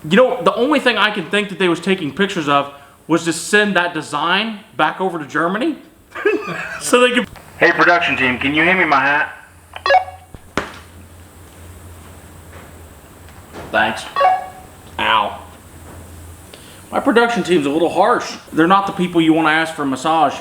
You know, the only thing I can think that they was taking pictures of was to send that design back over to Germany. So they could... Hey production team, can you hand me my hat? Thanks. Ow. My production team's a little harsh. They're not the people you want to ask for a massage.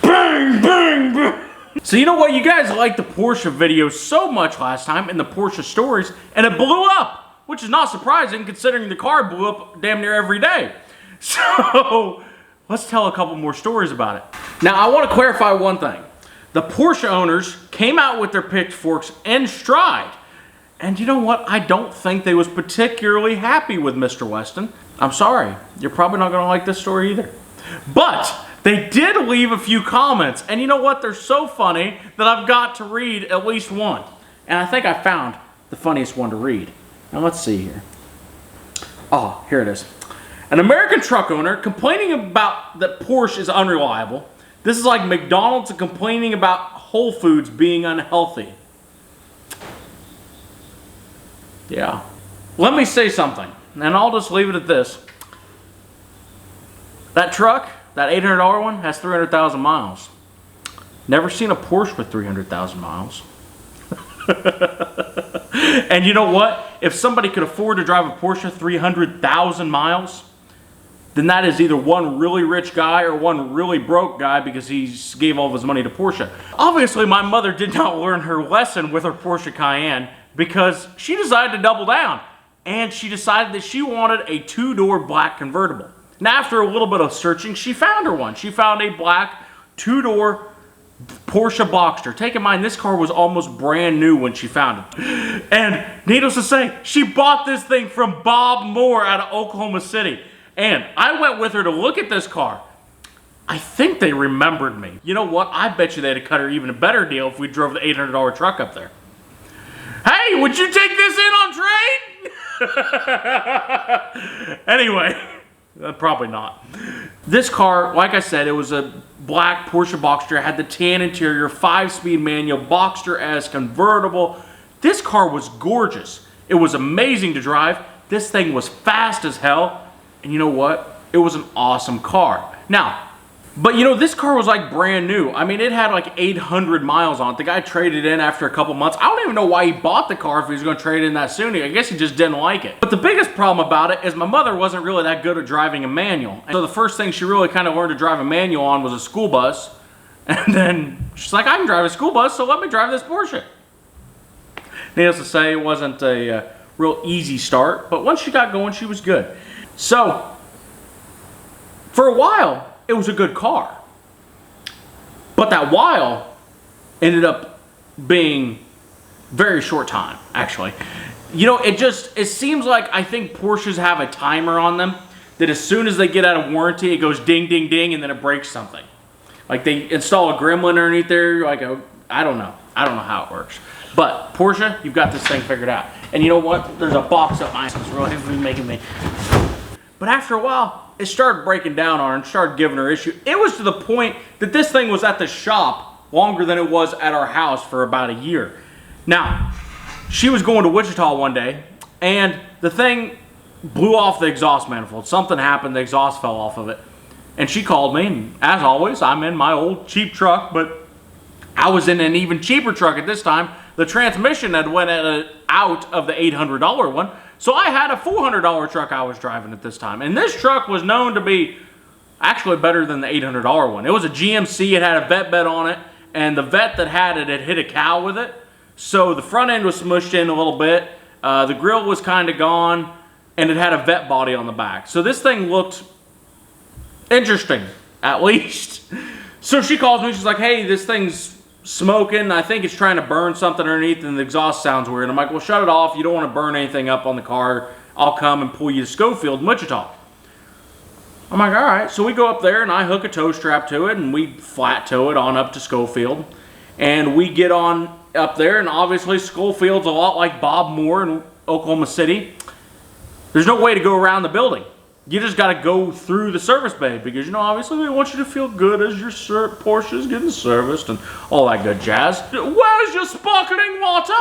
Bang, bang, bang. So you know what? You guys liked the Porsche video so much last time and the Porsche stories, and it blew up, which is not surprising considering the car blew up damn near every day. So let's tell a couple more stories about it. Now I want to clarify one thing. The Porsche owners came out with their pitchforks in stride. And you know what? I don't think they was particularly happy with Mr. Westen. I'm sorry. You're probably not going to like this story either. But they did leave a few comments. And you know what? They're so funny that I've got to read at least one. And I think I found the funniest one to read. Now let's see here. Oh, here it is. An American truck owner complaining about that Porsche is unreliable. This is like McDonald's complaining about Whole Foods being unhealthy. Yeah. Let me say something, and I'll just leave it at this. That truck, that $800 one, has 300,000 miles. Never seen a Porsche with 300,000 miles. And you know what? If somebody could afford to drive a Porsche 300,000 miles, then that is either one really rich guy or one really broke guy because he gave all of his money to Porsche. Obviously, my mother did not learn her lesson with her Porsche Cayenne because she decided to double down. And she decided that she wanted a two-door black convertible. And after a little bit of searching, she found her one. She found a black two-door Porsche Boxster. Take in mind, this car was almost brand new when she found it. And needless to say, she bought this thing from Bob Moore out of Oklahoma City. And I went with her to look at this car. I think they remembered me. You know what? I bet you they'd have cut her even a better deal if we drove the $800 truck up there. Hey, would you take this in on trade? Anyway, probably not. This car, like I said, it was a black Porsche Boxster. It had the tan interior, 5-speed manual, Boxster-esque convertible. This car was gorgeous. It was amazing to drive. This thing was fast as hell. And you know what? It was an awesome car. Now, but you know, this car was like brand new. I mean, it had like 800 miles on it. The guy traded in after a couple months. I don't even know why he bought the car if he was going to trade in that soon. I guess he just didn't like it. But the biggest problem about it is my mother wasn't really that good at driving a manual. And so the first thing she really kind of learned to drive a manual on was a school bus. And then she's like, I can drive a school bus, so let me drive this Porsche. Needless to say, it wasn't a real easy start. But once she got going, she was good. So, for a while, it was a good car. But that while ended up being very short time, actually. You know, it seems like I think Porsches have a timer on them that as soon as they get out of warranty, it goes ding, ding, ding, and then it breaks something. Like they install a gremlin underneath there, like I don't know. I don't know how it works. But Porsche, you've got this thing figured out. And you know what? There's a box up my ass. It's really making me... But after a while, it started breaking down on her and started giving her issue. It was to the point that this thing was at the shop longer than it was at our house for about a year. Now, she was going to Wichita one day, and the thing blew off the exhaust manifold. Something happened, the exhaust fell off of it. And she called me, and as always, I'm in my old cheap truck, but I was in an even cheaper truck at this time. The transmission had went out of the $800 one. So I had a $400 truck I was driving at this time. And this truck was known to be actually better than the $800 one. It was a GMC, it had a vet bed on it, and the vet that had it had hit a cow with it. So the front end was smushed in a little bit, the grill was kind of gone, and it had a vet body on the back. So this thing looked interesting, at least. So she calls me, she's like, hey, this thing's smoking, I think it's trying to burn something underneath and the exhaust sounds weird. I'm like, well, shut it off. You don't want to burn anything up on the car. I'll come and pull you to Schofield in Wichita. I'm like, all right. So we go up there and I hook a tow strap to it and we flat tow it on up to Schofield. And we get on up there, and obviously Schofield's a lot like Bob Moore in Oklahoma City. There's no way to go around the building. You just got to go through the service bay because, you know, obviously they want you to feel good as your Porsche is getting serviced and all that good jazz. Where's your sparkling water?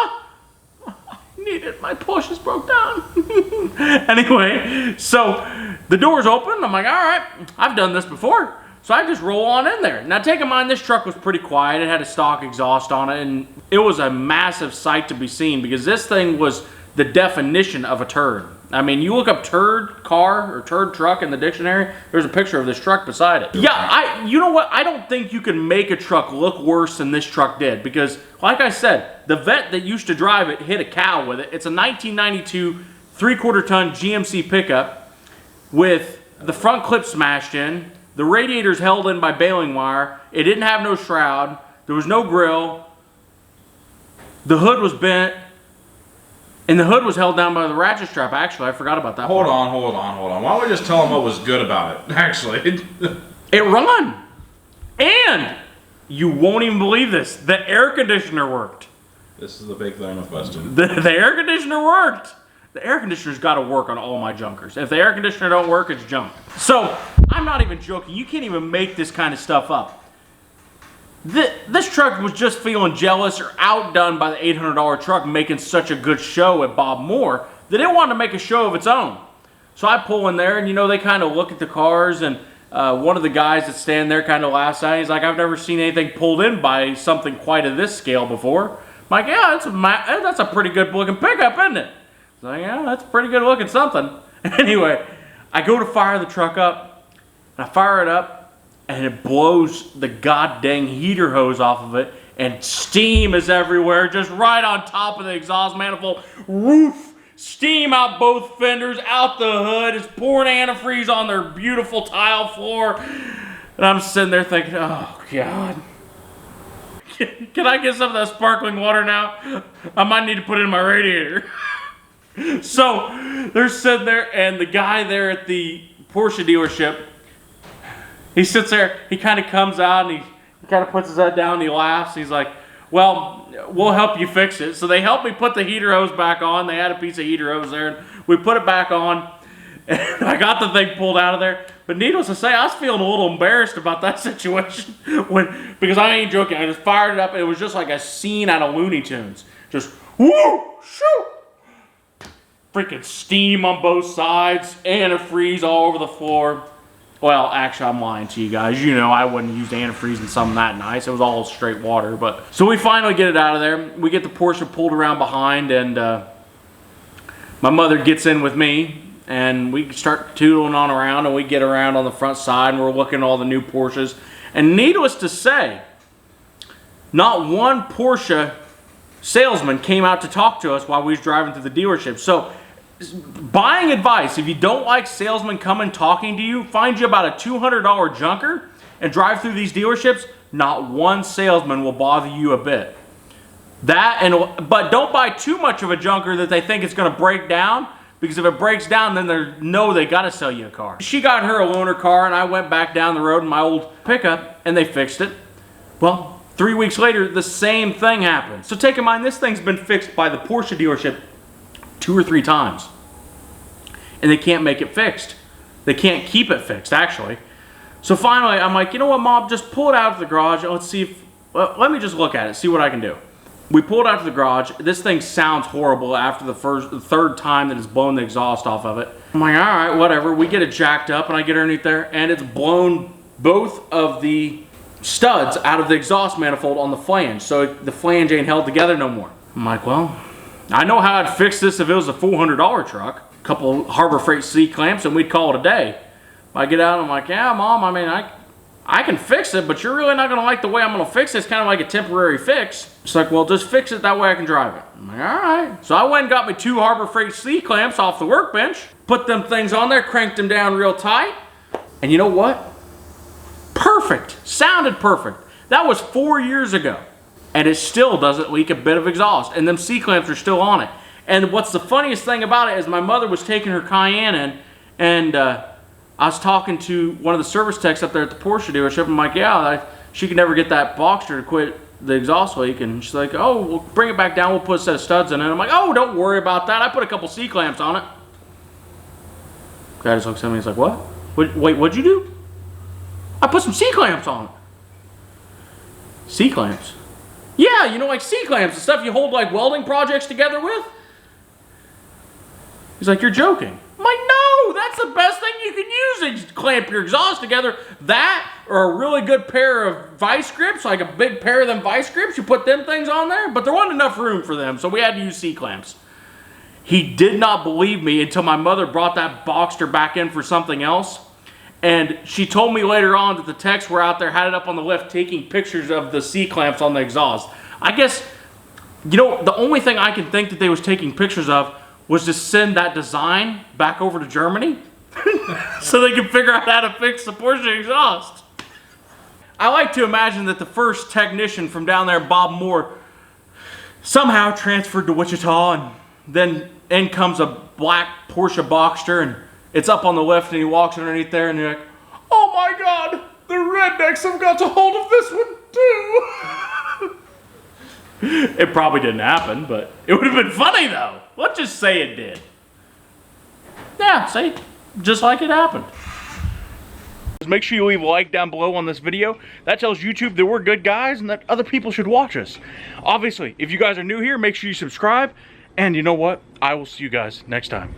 need it. My Porsche broke down. Anyway, so the door's open. I'm like, all right, I've done this before. So I just roll on in there. Now, take in mind, this truck was pretty quiet. It had a stock exhaust on it, and it was a massive sight to be seen because this thing was the definition of a turd. I mean, you look up turd car or turd truck in the dictionary, there's a picture of this truck beside it. Yeah, you know what? I don't think you can make a truck look worse than this truck did because, like I said, the vet that used to drive it hit a cow with it. It's a 1992 3/4 ton GMC pickup with the front clip smashed in, the radiators held in by baling wire, it didn't have no shroud, there was no grill, the hood was bent, and the hood was held down by the ratchet strap. Actually, I forgot about that. Hold on. Why don't we just tell them what was good about it, actually? It run. And you won't even believe this. The air conditioner worked. This is the big thing with Westen. The air conditioner worked. The air conditioner's got to work on all my junkers. If the air conditioner don't work, it's junk. So, I'm not even joking. You can't even make this kind of stuff up. This truck was just feeling jealous or outdone by the $800 truck making such a good show at Bob Moore that it wanted to make a show of its own. So I pull in there and, you know, they kind of look at the cars and one of the guys that's standing there kind of laughs at it. He's like, I've never seen anything pulled in by something quite of this scale before. I'm like, yeah, that's a pretty good looking pickup, isn't it? He's like, yeah, that's a pretty good looking something. Anyway, I go to fire the truck up and I fire it up. And it blows the goddamn heater hose off of it, and steam is everywhere, just right on top of the exhaust manifold. Roof, steam out both fenders, out the hood. It's pouring antifreeze on their beautiful tile floor. And I'm sitting there thinking, oh, God. Can I get some of that sparkling water now? I might need to put it in my radiator. So they're sitting there, and the guy there at the Porsche dealership, he sits there, he kind of comes out, and he kind of puts his head down, and he laughs. He's like, well, we'll help you fix it. So they helped me put the heater hose back on. They had a piece of heater hose there, and we put it back on, and I got the thing pulled out of there. But needless to say, I was feeling a little embarrassed about that situation because I ain't joking. I just fired it up, and it was just like a scene out of Looney Tunes. Just, whoo, shoo! Freaking steam on both sides, antifreeze all over the floor. Well, actually, I'm lying to you guys. You know, I wouldn't use antifreeze in something that nice. It was all straight water. But so we finally get it out of there. We get the Porsche pulled around behind, and my mother gets in with me, and we start tootling on around, and we get around on the front side, and we're looking at all the new Porsches. And needless to say, not one Porsche salesman came out to talk to us while we was driving to the dealership. So, buying advice, if you don't like salesmen coming talking to you, find you about a $200 junker and drive through these dealerships, not one salesman will bother you a bit. But don't buy too much of a junker that they think it's going to break down, because if it breaks down, then they got to sell you a car. She got her a loaner car, and I went back down the road in my old pickup, and they fixed it. Well, 3 weeks later, the same thing happened. So take in mind, this thing's been fixed by the Porsche dealership 2 or 3 times, and they can't make it fixed. They can't keep it fixed, actually. So finally, I'm like, you know what, Mom, just pull it out of the garage and let's see if, let me just look at it, see what I can do. We pulled it out of the garage. This thing sounds horrible after the third time that it's blown the exhaust off of it. I'm like, all right, whatever. We get it jacked up, and I get underneath there, and it's blown both of the studs out of the exhaust manifold on the flange, so the flange ain't held together no more. I'm like, well, I know how I'd fix this if it was a $400 truck. A couple of Harbor Freight C-clamps and we'd call it a day. I get out and I'm like, yeah, Mom, I mean, I can fix it, but you're really not going to like the way I'm going to fix it. It's kind of like a temporary fix. It's like, well, just fix it, that way I can drive it. I'm like, all right. So I went and got me 2 Harbor Freight C-clamps off the workbench, put them things on there, cranked them down real tight, and you know what? Perfect. Sounded perfect. That was 4 years ago. And it still doesn't leak a bit of exhaust. And them C-clamps are still on it. And what's the funniest thing about it is my mother was taking her Cayenne in, and I was talking to one of the service techs up there at the Porsche dealership. I'm like, yeah, she could never get that Boxster to quit the exhaust leak. And she's like, oh, we'll bring it back down. We'll put a set of studs in it. I'm like, oh, don't worry about that. I put a couple C-clamps on it. Guy just looks at me. He's like, what? Wait, what'd you do? I put some C-clamps on it. C-clamps? Yeah, you know, like C-clamps, the stuff you hold like welding projects together with. He's like, you're joking. I'm like, no, that's the best thing you can use to clamp your exhaust together. That or a really good pair of vice grips, like a big pair of them vice grips. You put them things on there, but there wasn't enough room for them, so we had to use C-clamps. He did not believe me until my mother brought that Boxster back in for something else. And she told me later on that the techs were out there, had it up on the lift, taking pictures of the C-clamps on the exhaust. I guess, you know, the only thing I can think that they was taking pictures of was to send that design back over to Germany so they could figure out how to fix the Porsche exhaust. I like to imagine that the first technician from down there, Bob Moore, somehow transferred to Wichita, and then in comes a black Porsche Boxster, and it's up on the lift, and he walks underneath there, and you're like, oh my God, the rednecks have got a hold of this one too. It probably didn't happen, but it would have been funny though. Let's just say it did. Yeah, see, just like it happened. Make sure you leave a like down below on this video. That tells YouTube that we're good guys and that other people should watch us. Obviously, if you guys are new here, make sure you subscribe. And you know what? I will see you guys next time.